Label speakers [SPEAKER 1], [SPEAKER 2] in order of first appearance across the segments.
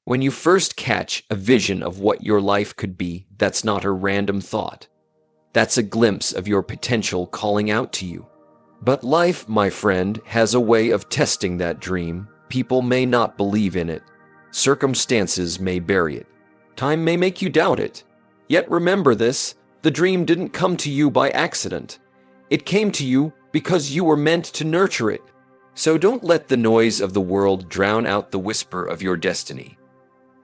[SPEAKER 1] When you first catch a vision of what your life could be, that's not a random thought. That's a glimpse of your potential calling out to you. But life, my friend, has a way of testing that dream. People may not believe in it. Circumstances may bury it. Time may make you doubt it. Yet remember this, the dream didn't come to you by accident. It came to you because you were meant to nurture it. So don't let the noise of the world drown out the whisper of your destiny.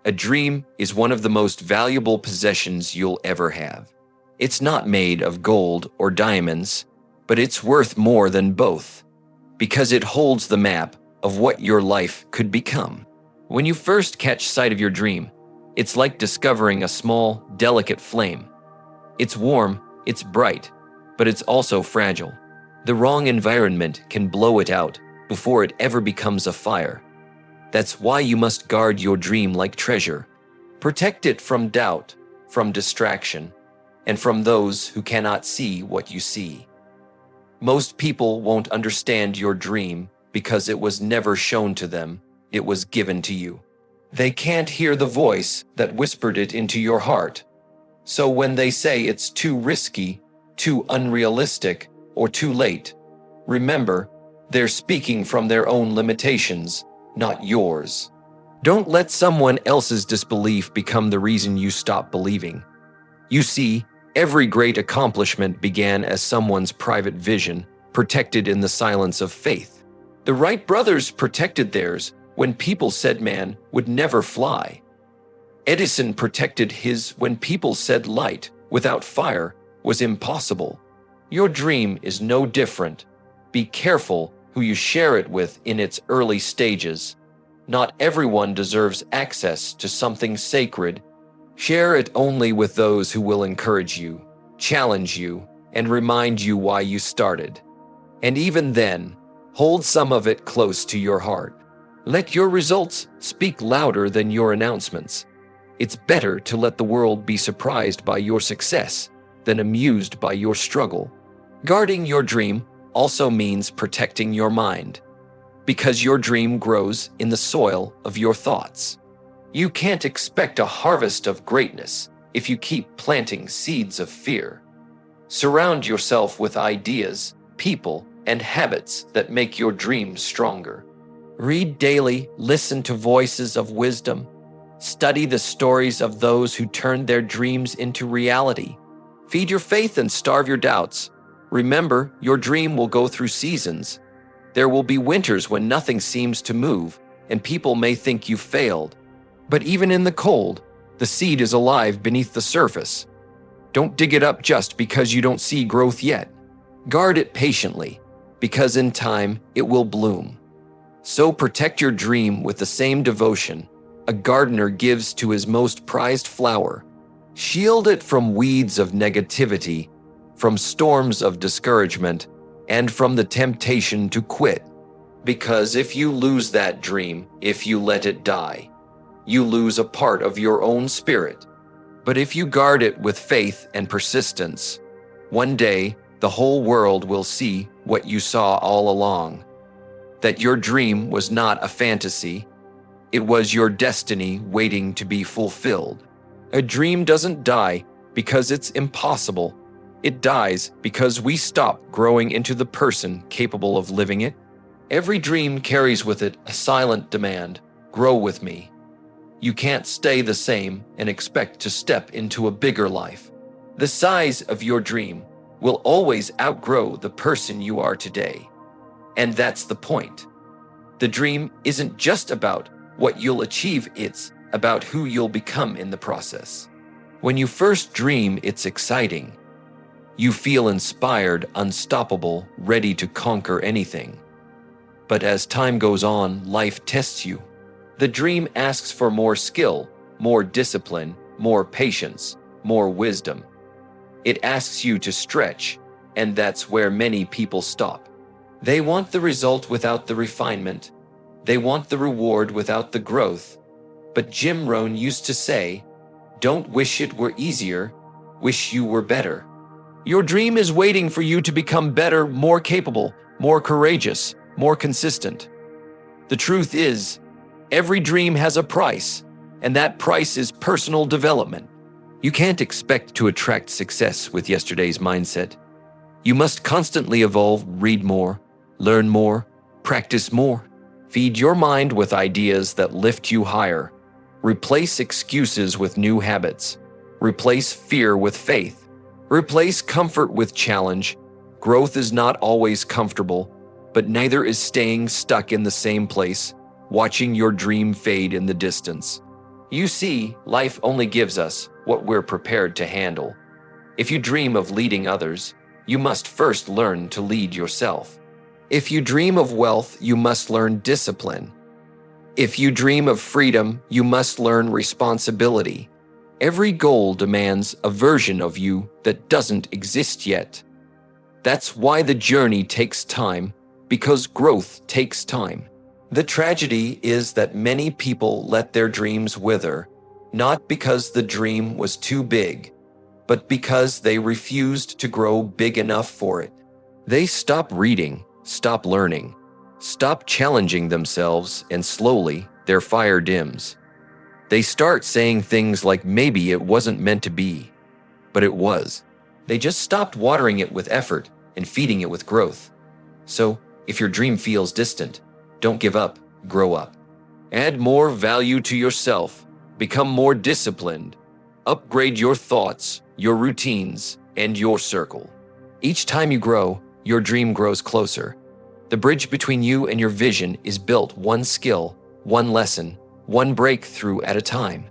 [SPEAKER 1] A dream is one of the most valuable possessions you'll ever have. It's not made of gold or diamonds, but it's worth more than both, because it holds the map of what your life could become. When you first catch sight of your dream, it's like discovering a small, delicate flame. It's warm, it's bright, but it's also fragile. The wrong environment can blow it out before it ever becomes a fire. That's why you must guard your dream like treasure. Protect it from doubt, from distraction, and from those who cannot see what you see. Most people won't understand your dream because it was never shown to them, it was given to you. They can't hear the voice that whispered it into your heart. So when they say it's too risky, too unrealistic, or too late, remember, they're speaking from their own limitations, not yours. Don't let someone else's disbelief become the reason you stop believing. You see, every great accomplishment began as someone's private vision, protected in the silence of faith. The Wright brothers protected theirs when people said man would never fly. Edison protected his when people said light without fire was impossible. Your dream is no different. Be careful who you share it with in its early stages. Not everyone deserves access to something sacred. Share it only with those who will encourage you, challenge you, and remind you why you started. And even then, hold some of it close to your heart. Let your results speak louder than your announcements. It's better to let the world be surprised by your success than amused by your struggle. Guarding your dream also means protecting your mind, because your dream grows in the soil of your thoughts. You can't expect a harvest of greatness if you keep planting seeds of fear. Surround yourself with ideas, people, and habits that make your dreams stronger. Read daily, listen to voices of wisdom. Study the stories of those who turned their dreams into reality. Feed your faith and starve your doubts. Remember, your dream will go through seasons. There will be winters when nothing seems to move, and people may think you failed. But even in the cold, the seed is alive beneath the surface. Don't dig it up just because you don't see growth yet. Guard it patiently, because in time it will bloom. So protect your dream with the same devotion a gardener gives to his most prized flower. Shield it from weeds of negativity, from storms of discouragement, and from the temptation to quit. Because if you lose that dream, if you let it die, you lose a part of your own spirit. But if you guard it with faith and persistence, one day the whole world will see what you saw all along. That your dream was not a fantasy, it was your destiny waiting to be fulfilled. A dream doesn't die because it's impossible. It dies because we stop growing into the person capable of living it. Every dream carries with it a silent demand, grow with me. You can't stay the same and expect to step into a bigger life. The size of your dream will always outgrow the person you are today. And that's the point. The dream isn't just about what you'll achieve, it's about who you'll become in the process. When you first dream, it's exciting. You feel inspired, unstoppable, ready to conquer anything. But as time goes on, life tests you. The dream asks for more skill, more discipline, more patience, more wisdom. It asks you to stretch, and that's where many people stop. They want the result without the refinement. They want the reward without the growth. But Jim Rohn used to say, "Don't wish it were easier, wish you were better." Your dream is waiting for you to become better, more capable, more courageous, more consistent. The truth is, every dream has a price, And that price is personal development. You can't expect to attract success with yesterday's mindset. You must constantly evolve, read more, learn more, practice more. Feed your mind with ideas that lift you higher. Replace excuses with new habits. Replace fear with faith. Replace comfort with challenge. Growth is not always comfortable, but neither is staying stuck in the same place, watching your dream fade in the distance. You see, life only gives us what we're prepared to handle. If you dream of leading others, you must first learn to lead yourself. If you dream of wealth, you must learn discipline. If you dream of freedom, you must learn responsibility. Every goal demands a version of you that doesn't exist yet. That's why the journey takes time, because growth takes time. The tragedy is that many people let their dreams wither, not because the dream was too big, but because they refused to grow big enough for it. They stop reading, stop learning, stop challenging themselves, and slowly their fire dims. They start saying things like maybe it wasn't meant to be, but it was. They just stopped watering it with effort and feeding it with growth. So, if your dream feels distant, don't give up, grow up. Add more value to yourself, become more disciplined, upgrade your thoughts, your routines, and your circle. Each time you grow, your dream grows closer. The bridge between you and your vision is built one skill, one lesson, one breakthrough at a time.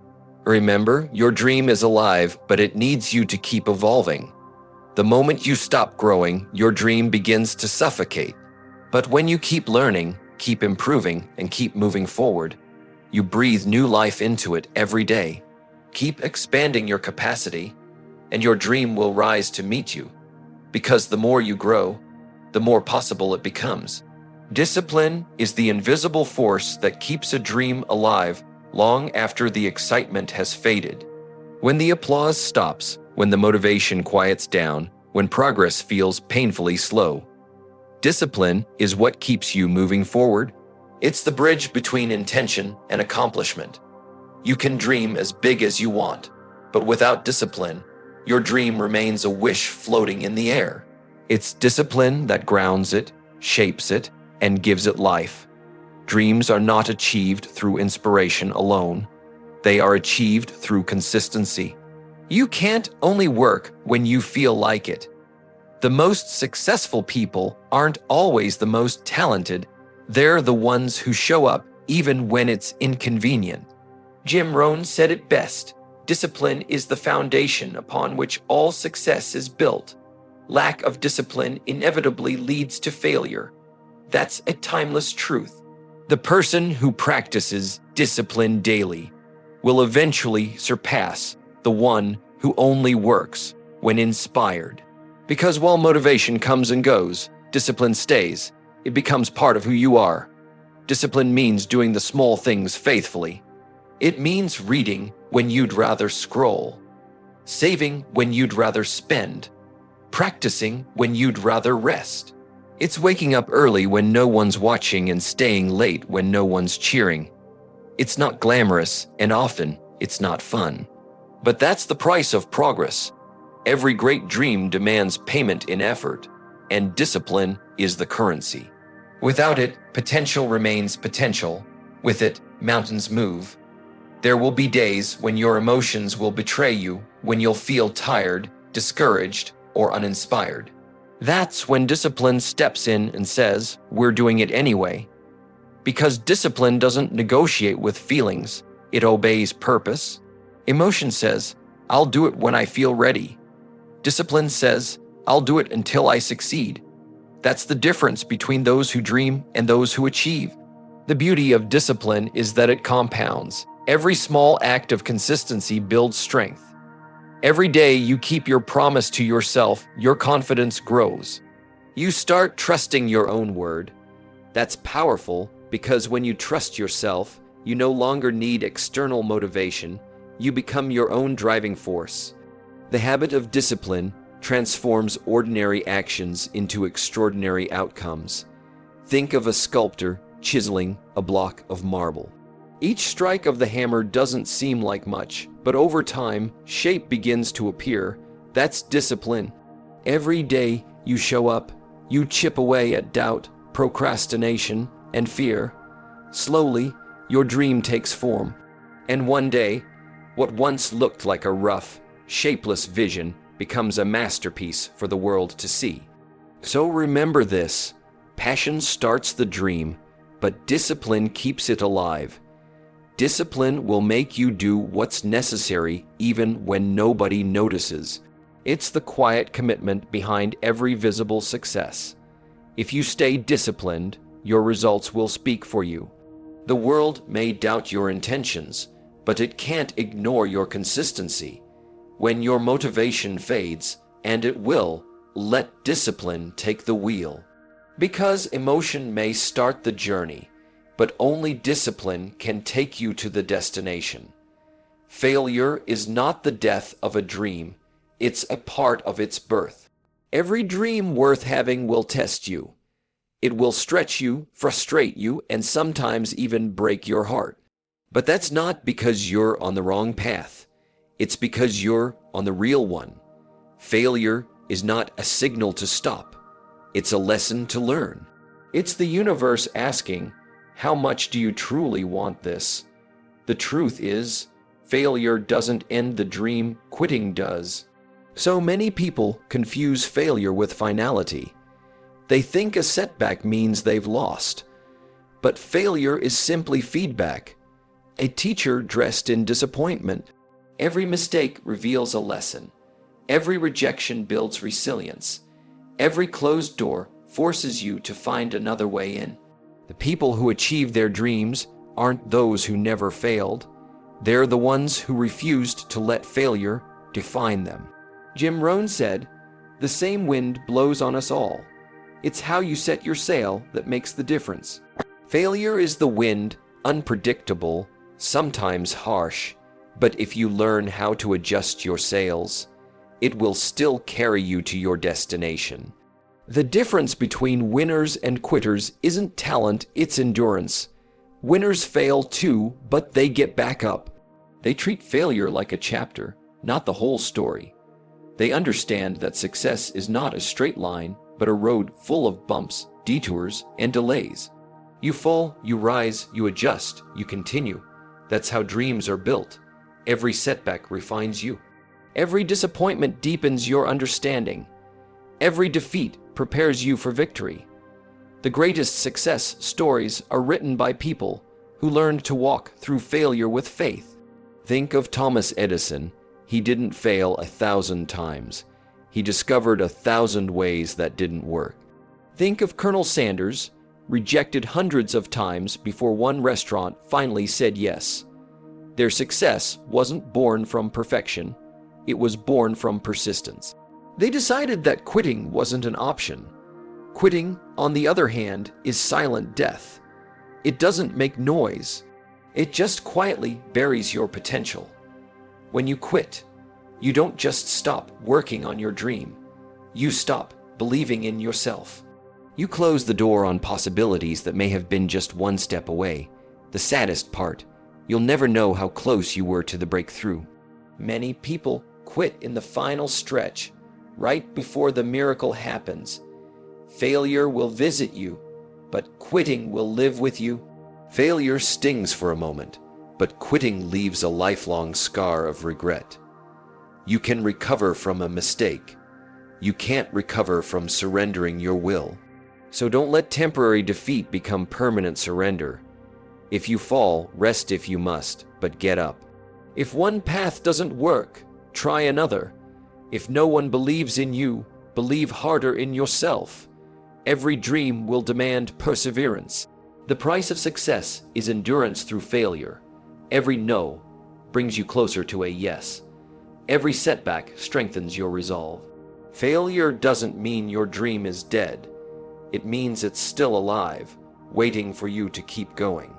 [SPEAKER 1] Remember, your dream is alive, but it needs you to keep evolving. The moment you stop growing, your dream begins to suffocate. But when you keep learning, keep improving, and keep moving forward, you breathe new life into it every day. Keep expanding your capacity, and your dream will rise to meet you. Because the more you grow, the more possible it becomes. Discipline is the invisible force that keeps a dream alive long after the excitement has faded. When the applause stops, when the motivation quiets down, when progress feels painfully slow, discipline is what keeps you moving forward. It's the bridge between intention and accomplishment. You can dream as big as you want, but without discipline, your dream remains a wish floating in the air. It's discipline that grounds it, shapes it, and gives it life. Dreams are not achieved through inspiration alone. They are achieved through consistency. You can't only work when you feel like it. The most successful people aren't always the most talented. They're the ones who show up even when it's inconvenient. Jim Rohn said it best: discipline is the foundation upon which all success is built. Lack of discipline inevitably leads to failure. That's a timeless truth. The person who practices discipline daily will eventually surpass the one who only works when inspired. Because while motivation comes and goes, discipline stays. It becomes part of who you are. Discipline means doing the small things faithfully. It means reading when you'd rather scroll, saving when you'd rather spend, practicing when you'd rather rest. It's waking up early when no one's watching and staying late when no one's cheering. It's not glamorous, and often it's not fun. But that's the price of progress. Every great dream demands payment in effort, and discipline is the currency. Without it, potential remains potential. With it, mountains move. There will be days when your emotions will betray you, when you'll feel tired, discouraged, or uninspired. That's when discipline steps in and says, "We're doing it anyway." Because discipline doesn't negotiate with feelings, it obeys purpose. Emotion says, "I'll do it when I feel ready." Discipline says, "I'll do it until I succeed." That's the difference between those who dream and those who achieve. The beauty of discipline is that it compounds. Every small act of consistency builds strength. Every day you keep your promise to yourself, your confidence grows. You start trusting your own word. That's powerful because when you trust yourself, you no longer need external motivation. You become your own driving force. The habit of discipline transforms ordinary actions into extraordinary outcomes. Think of a sculptor chiseling a block of marble. Each strike of the hammer doesn't seem like much, but over time, shape begins to appear. That's discipline. Every day you show up, you chip away at doubt, procrastination, and fear. Slowly, your dream takes form. And one day, what once looked like a rough, shapeless vision becomes a masterpiece for the world to see. So remember this: passion starts the dream, but discipline keeps it alive. Discipline will make you do what's necessary even when nobody notices. It's the quiet commitment behind every visible success. If you stay disciplined, your results will speak for you. The world may doubt your intentions, but it can't ignore your consistency. When your motivation fades, and it will, let discipline take the wheel. Because emotion may start the journey, but only discipline can take you to the destination. Failure is not the death of a dream, it's a part of its birth. Every dream worth having will test you. It will stretch you, frustrate you, and sometimes even break your heart. But that's not because you're on the wrong path. It's because you're on the real one. Failure is not a signal to stop. It's a lesson to learn. It's the universe asking, how much do you truly want this? The truth is, failure doesn't end the dream, quitting does. So many people confuse failure with finality. They think a setback means they've lost. But failure is simply feedback, a teacher dressed in disappointment. Every mistake reveals a lesson. Every rejection builds resilience. Every closed door forces you to find another way in. The people who achieve their dreams aren't those who never failed. They're the ones who refused to let failure define them. Jim Rohn said, "The same wind blows on us all. It's how you set your sail that makes the difference." Failure is the wind, unpredictable, sometimes harsh, but if you learn how to adjust your sails, it will still carry you to your destination. The difference between winners and quitters isn't talent, it's endurance. Winners fail too, but they get back up. They treat failure like a chapter, not the whole story. They understand that success is not a straight line, but a road full of bumps, detours, and delays. You fall, you rise, you adjust, you continue. That's how dreams are built. Every setback refines you. Every disappointment deepens your understanding. Every defeat prepares you for victory. The greatest success stories are written by people who learned to walk through failure with faith. Think of Thomas Edison. He didn't fail 1,000 times. He discovered 1,000 ways that didn't work. Think of Colonel Sanders, rejected hundreds of times before one restaurant finally said yes. Their success wasn't born from perfection. It was born from persistence. They decided that quitting wasn't an option. Quitting, on the other hand, is silent death. It doesn't make noise. It just quietly buries your potential. When you quit, you don't just stop working on your dream. You stop believing in yourself. You close the door on possibilities that may have been just one step away. The saddest part, you'll never know how close you were to the breakthrough. Many people quit in the final stretch, right before the miracle happens. Failure will visit you, but quitting will live with you. Failure stings for a moment, but quitting leaves a lifelong scar of regret. You can recover from a mistake. You can't recover from surrendering your will. So don't let temporary defeat become permanent surrender. If you fall, rest if you must, but get up. If one path doesn't work, try another. If no one believes in you, believe harder in yourself. Every dream will demand perseverance. The price of success is endurance through failure. Every no brings you closer to a yes. Every setback strengthens your resolve. Failure doesn't mean your dream is dead. It means it's still alive, waiting for you to keep going.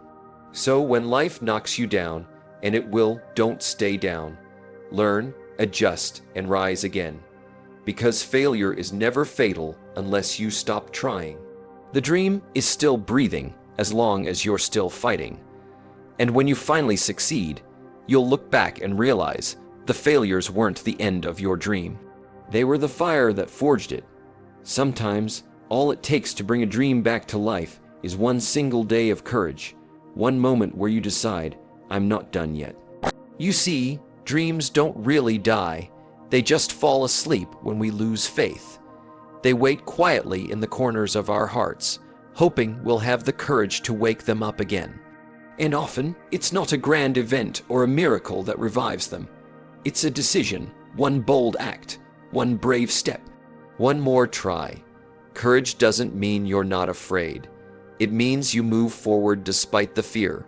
[SPEAKER 1] So when life knocks you down, and it will, don't stay down. Learn, adjust, and rise again. Because failure is never fatal unless you stop trying. The dream is still breathing as long as you're still fighting. And when you finally succeed, you'll look back and realize the failures weren't the end of your dream. They were the fire that forged it. Sometimes, all it takes to bring a dream back to life is one single day of courage, one moment where you decide, I'm not done yet. You see, dreams don't really die. They just fall asleep when we lose faith. They wait quietly in the corners of our hearts, hoping we'll have the courage to wake them up again. And often, it's not a grand event or a miracle that revives them. It's a decision, one bold act, one brave step, one more try. Courage doesn't mean you're not afraid. It means you move forward despite the fear.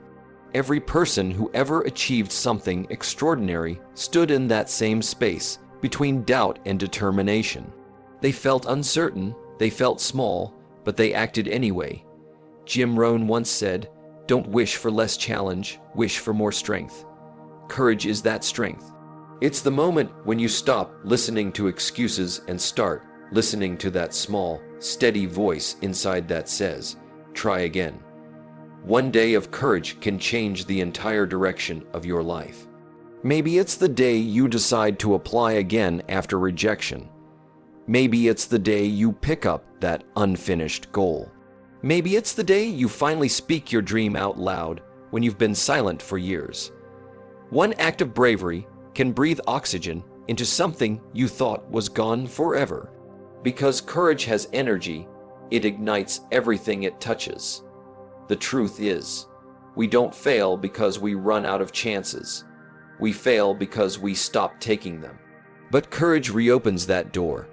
[SPEAKER 1] Every person who ever achieved something extraordinary stood in that same space between doubt and determination. They felt uncertain, they felt small, but they acted anyway. Jim Rohn once said, "Don't wish for less challenge, wish for more strength." Courage is that strength. It's the moment when you stop listening to excuses and start listening to that small, steady voice inside that says, try again. One day of courage can change the entire direction of your life. Maybe it's the day you decide to apply again after rejection. Maybe it's the day you pick up that unfinished goal. Maybe it's the day you finally speak your dream out loud when you've been silent for years. One act of bravery can breathe oxygen into something you thought was gone forever. Because courage has energy, it ignites everything it touches. The truth is, we don't fail because we run out of chances. We fail because we stop taking them. But courage reopens that door.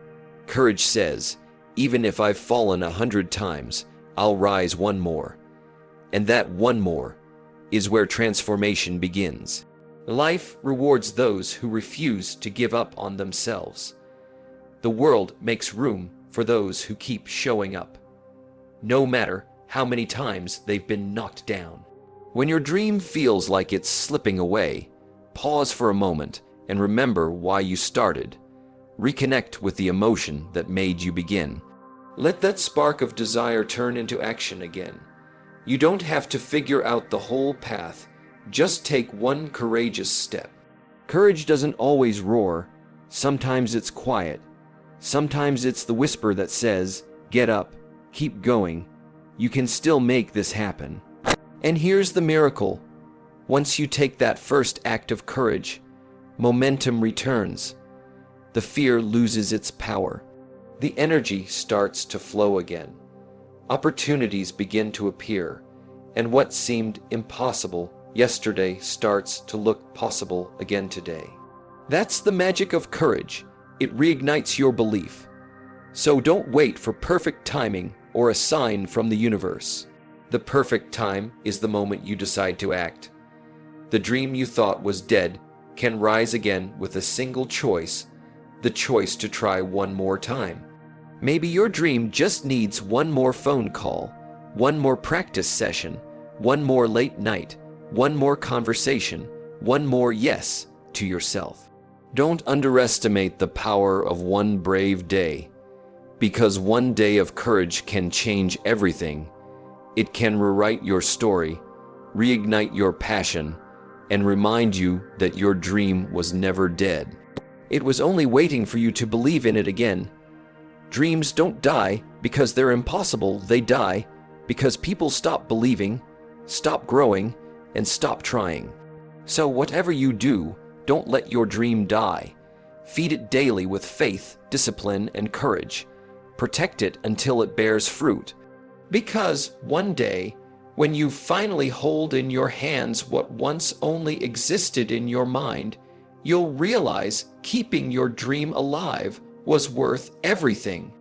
[SPEAKER 1] Courage says, even if I've fallen 100 times, I'll rise one more. And that one more is where transformation begins. Life rewards those who refuse to give up on themselves. The world makes room for those who keep showing up, no matter how many times they've been knocked down. When your dream feels like it's slipping away, pause for a moment and remember why you started. Reconnect with the emotion that made you begin. Let that spark of desire turn into action again. You don't have to figure out the whole path. Just take one courageous step. Courage doesn't always roar. Sometimes it's quiet. Sometimes it's the whisper that says, get up, keep going. You can still make this happen. And here's the miracle. Once you take that first act of courage, momentum returns. The fear loses its power. The energy starts to flow again. Opportunities begin to appear, and what seemed impossible yesterday starts to look possible again today. That's the magic of courage. It reignites your belief. So don't wait for perfect timing or a sign from the universe. The perfect time is the moment you decide to act. The dream you thought was dead can rise again with a single choice, the choice to try one more time. Maybe your dream just needs one more phone call, one more practice session, one more late night, one more conversation, one more yes to yourself. Don't underestimate the power of one brave day, because one day of courage can change everything. It can rewrite your story, reignite your passion, and remind you that your dream was never dead. It was only waiting for you to believe in it again. Dreams don't die because they're impossible. They die because people stop believing, stop growing, and stop trying. So whatever you do, don't let your dream die. Feed it daily with faith, discipline, and courage. Protect it until it bears fruit. Because one day, when you finally hold in your hands what once only existed in your mind, you'll realize keeping your dream alive was worth everything.